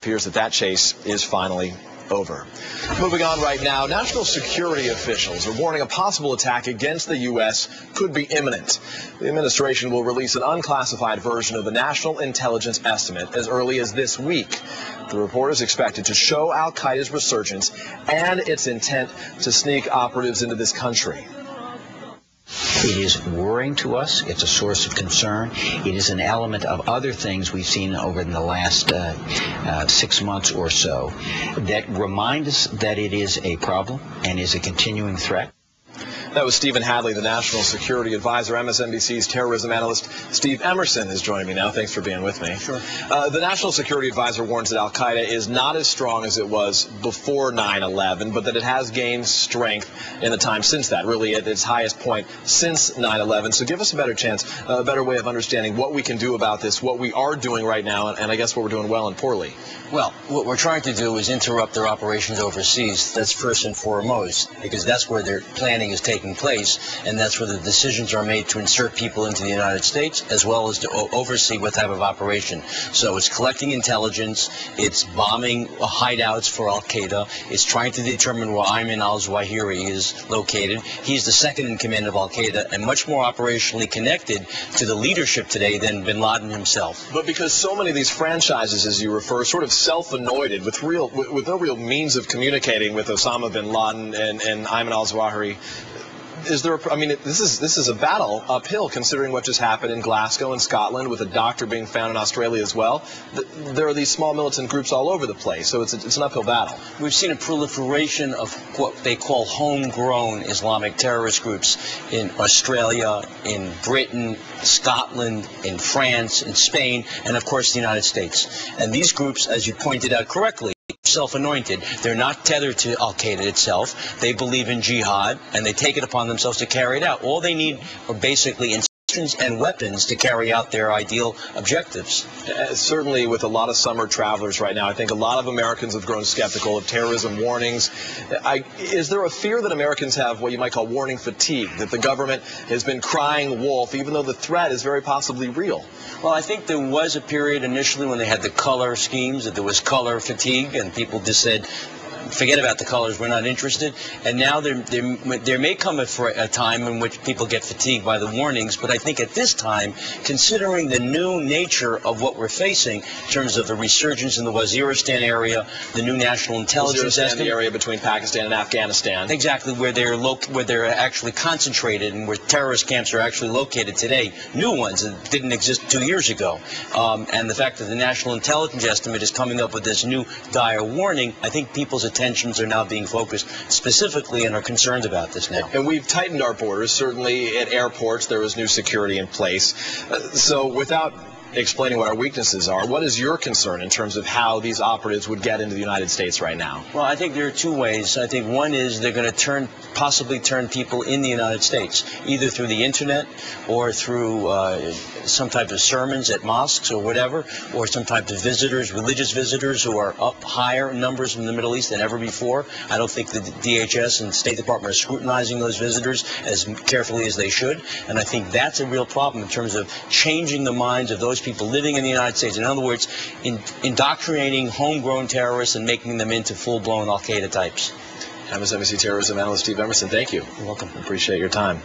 appears that that chase is finally over. Moving on right now, national security officials are warning a possible attack against the U.S. could be imminent. The administration will release an unclassified version of the National Intelligence Estimate as early as this week. The report is expected to show al-Qaeda's resurgence and its intent to sneak operatives into this country. It is worrying to us. It's a source of concern. It is an element of other things we've seen over the last 6 months or so that remind us that it is a problem and is a continuing threat. That was Stephen Hadley, the National Security Advisor. MSNBC's terrorism analyst Steve Emerson is joining me now. Thanks for being with me. Sure. The National Security Advisor warns that al-Qaeda is not as strong as it was before 9/11, but that it has gained strength in the time since that, really at its highest point since 9/11. So give us a better way of understanding what we can do about this, what we are doing right now, and I guess what we're doing well and poorly. Well, what we're trying to do is interrupt their operations overseas. That's first and foremost, because that's where their planning is taking place, and that's where the decisions are made to insert people into the United States, as well as to oversee what type of operation. So it's collecting intelligence, it's bombing hideouts for al-Qaeda, it's trying to determine where Ayman al-Zawahri is located. He's the second in command of al-Qaeda and much more operationally connected to the leadership today than bin Laden himself. But because so many of these franchises, as you refer, sort of self-anointed with no real means of communicating with Osama bin Laden and Ayman al-Zawahri, is there this is a battle uphill, considering what just happened in Glasgow in Scotland with a doctor being found in Australia as well. There are these small militant groups all over the place, so it's an uphill battle. We've seen a proliferation of what they call homegrown Islamic terrorist groups in Australia, in Britain, Scotland, in France, in Spain, and of course the United States. And these groups, as you pointed out correctly, self-anointed. They're not tethered to al-Qaeda itself. They believe in jihad, and they take it upon themselves to carry it out. All they need are basically instructions and weapons to carry out their ideal objectives. Certainly with a lot of summer travelers right now, I think a lot of Americans have grown skeptical of terrorism warnings. Is there a fear that Americans have what you might call warning fatigue, that the government has been crying wolf, even though the threat is very possibly real? Well, I think there was a period initially when they had the color schemes, that there was color fatigue, and people just said, forget about the colors, we're not interested. And now there may come a time in which people get fatigued by the warnings, but I think at this time, considering the new nature of what we're facing in terms of the resurgence in the Waziristan area, the new national intelligence estimate, the area between Pakistan and Afghanistan. Exactly, where they're actually concentrated and where terrorist camps are actually located today, new ones that didn't exist 2 years ago. And the fact that the national intelligence estimate is coming up with this new dire warning, I think people's attentions are now being focused specifically and are concerned about this now. And we've tightened our borders. Certainly at airports there is new security in place. So without explaining what our weaknesses are, what is your concern in terms of how these operatives would get into the United States right now? Well, I think there are two ways. I think one is they're going to possibly turn people in the United States, either through the internet or through some type of sermons at mosques or whatever, or some type of visitors, religious visitors who are up higher in numbers in the Middle East than ever before. I don't think the DHS and State Department are scrutinizing those visitors as carefully as they should, and I think that's a real problem in terms of changing the minds of those people living in the United States. In other words, indoctrinating homegrown terrorists and making them into full-blown al-Qaeda types. MSNBC terrorism analyst Steve Emerson, thank you. You're welcome. Appreciate your time.